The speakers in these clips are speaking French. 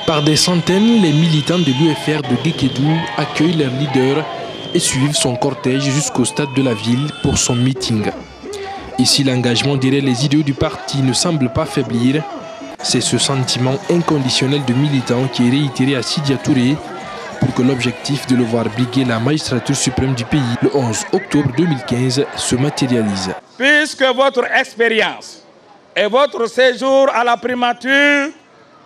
Par des centaines, les militants de l'UFR de Guékédou accueillent leur leader et suivent son cortège jusqu'au stade de la ville pour son meeting. Ici, l'engagement derrière les idéaux du parti ne semble pas faiblir. C'est ce sentiment inconditionnel de militant qui est réitéré à Sidya Touré pour que l'objectif de le voir briguer la magistrature suprême du pays le 11 octobre 2015 se matérialise. Puisque votre expérience et votre séjour à la primature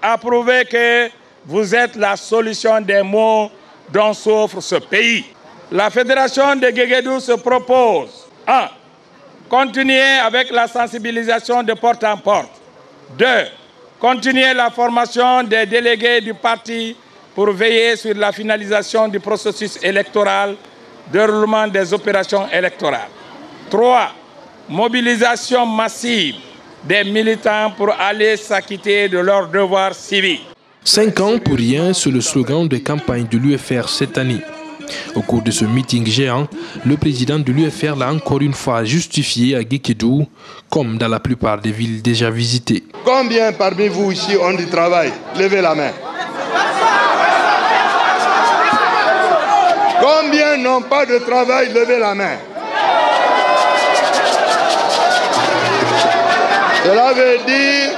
a prouvé que vous êtes la solution des maux dont souffre ce pays, la Fédération de Guékédou se propose 1. Continuer avec la sensibilisation de porte en porte. 2. Continuer la formation des délégués du parti pour veiller sur la finalisation du processus électoral, déroulement des opérations électorales. 3. Mobilisation massive des militants pour aller s'acquitter de leurs devoirs civiques. 5 ans pour rien, c'est le slogan de campagne de l'UFR cette année. Au cours de ce meeting géant, le président de l'UFR l'a encore une fois justifié à Guékédou, comme dans la plupart des villes déjà visitées. Combien parmi vous ici ont du travail? Levez la main. Combien n'ont pas de travail? Levez la main. Cela veut dire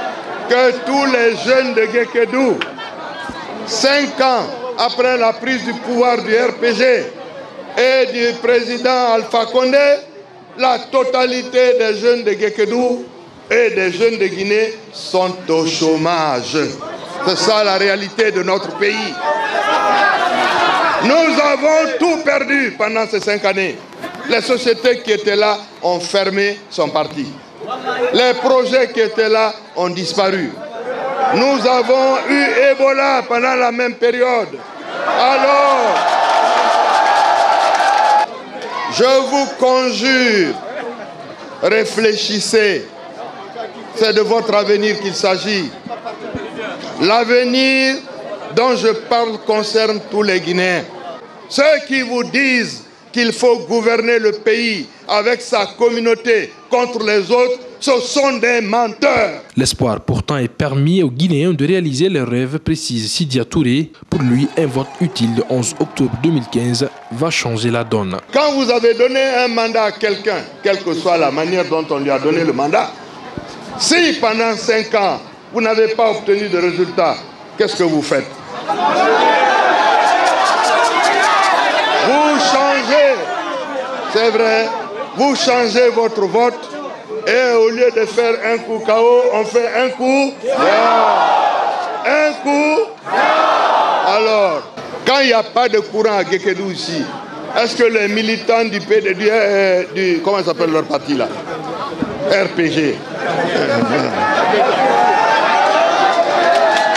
que tous les jeunes de Guékédou, 5 ans après la prise du pouvoir du RPG et du président Alpha Condé, la totalité des jeunes de Guékédou et des jeunes de Guinée sont au chômage. C'est ça la réalité de notre pays. Nous avons tout perdu pendant ces 5 années. Les sociétés qui étaient là ont fermé, sont parties. Les projets qui étaient là ont disparu. Nous avons eu Ebola pendant la même période. Alors, je vous conjure, réfléchissez. C'est de votre avenir qu'il s'agit. L'avenir dont je parle concerne tous les Guinéens. Ceux qui vous disent qu'il faut gouverner le pays avec sa communauté contre les autres, ce sont des menteurs. L'espoir pourtant est permis aux Guinéens de réaliser leurs rêves, précise Sidya Touré. Pour lui, un vote utile le 11 octobre 2015 va changer la donne. Quand vous avez donné un mandat à quelqu'un, quelle que soit la manière dont on lui a donné le mandat, si pendant 5 ans, vous n'avez pas obtenu de résultat, qu'est-ce que vous faites? Vous changez, c'est vrai, vous changez votre vote et au lieu de faire un coup KO, on fait un coup. Un coup. Alors, quand il n'y a pas de courant à Guékédou ici, est-ce que les militants du PD, comment s'appelle leur parti là? RPG.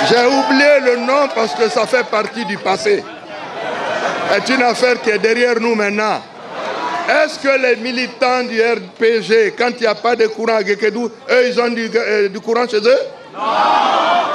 J'ai oublié le nom parce que ça fait partie du passé. C'est une affaire qui est derrière nous maintenant. Est-ce que les militants du RPG, quand il n'y a pas de courant à Guékédou, eux, ils ont du courant chez eux? Non.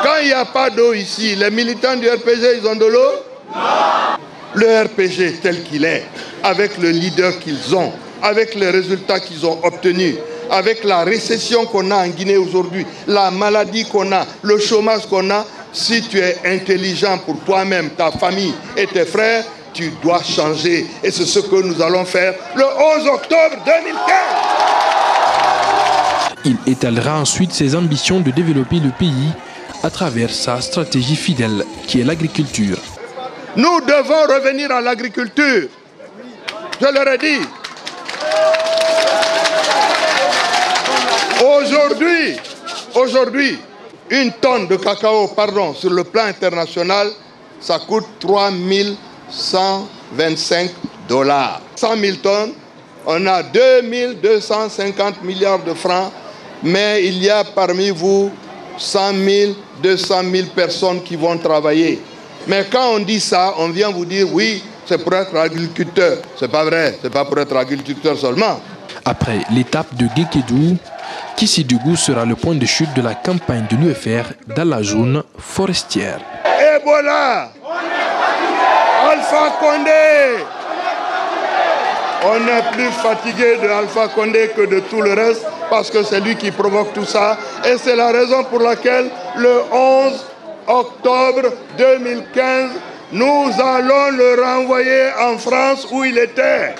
Quand il n'y a pas d'eau ici, les militants du RPG, ils ont de l'eau? Non. Le RPG tel qu'il est, avec le leader qu'ils ont, avec les résultats qu'ils ont obtenus, avec la récession qu'on a en Guinée aujourd'hui, la maladie qu'on a, le chômage qu'on a, si tu es intelligent pour toi-même, ta famille et tes frères, tu dois changer. Et c'est ce que nous allons faire le 11 octobre 2015. Il étalera ensuite ses ambitions de développer le pays à travers sa stratégie fidèle, qui est l'agriculture. Nous devons revenir à l'agriculture. Je leur ai dit. Aujourd'hui, une tonne de cacao, sur le plan international, ça coûte 3125 $. 100 000 tonnes, on a 2250 milliards de francs, mais il y a parmi vous 100 000, 200 000 personnes qui vont travailler. Mais quand on dit ça, on vient vous dire oui, c'est pour être agriculteur. C'est pas vrai, c'est pas pour être agriculteur seulement. Après l'étape de Guékédou, Kissidjougou sera le point de chute de la campagne de l'UFR dans la zone forestière. Ebola, Alpha Condé. On est plus fatigué de Alpha Condé que de tout le reste parce que c'est lui qui provoque tout ça. Et c'est la raison pour laquelle le 11 octobre 2015, nous allons le renvoyer en France où il était.